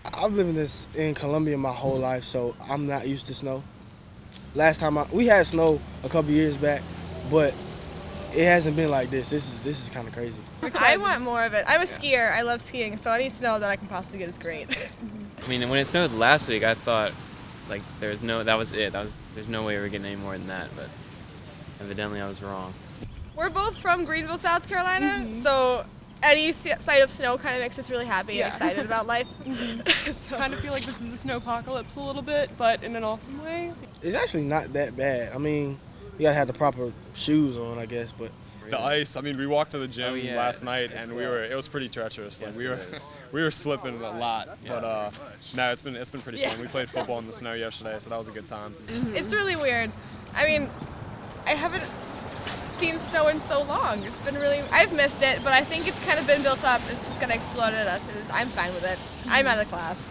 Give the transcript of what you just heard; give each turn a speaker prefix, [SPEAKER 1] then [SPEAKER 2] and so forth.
[SPEAKER 1] I've lived in Columbia my whole life, so I'm not used to snow. Last time we had snow a couple years back, but it hasn't been like this. This is kind of crazy.
[SPEAKER 2] I want more of it. I'm a skier. I love skiing, so any snow that I can possibly get is great.
[SPEAKER 3] I mean, when it snowed last week, I thought like that was it. There's no way we were getting any more than that, but evidently I was wrong.
[SPEAKER 2] We're both from Greenville, South Carolina, so any sight of snow kind of makes us really happy and excited about life. So
[SPEAKER 4] Kind of feel like this is a snowpocalypse a little bit, but in an awesome way.
[SPEAKER 1] It's actually not that bad. I mean, you gotta have the proper shoes on, I guess, but
[SPEAKER 5] The ice. I mean, we walked to the gym
[SPEAKER 3] yeah,
[SPEAKER 5] last night, and
[SPEAKER 3] it's,
[SPEAKER 5] it was pretty treacherous. Like
[SPEAKER 3] yes,
[SPEAKER 5] we were,
[SPEAKER 3] it is.
[SPEAKER 5] we were slipping a lot. But no, it's been pretty fun. We played football in the snow yesterday, so that was a good time.
[SPEAKER 2] it's really weird. I mean, I haven't seen snow in so long. It's been really, I've missed it, but I think it's kind of been built up. It's just gonna explode at us, and I'm fine with it. I'm out of class.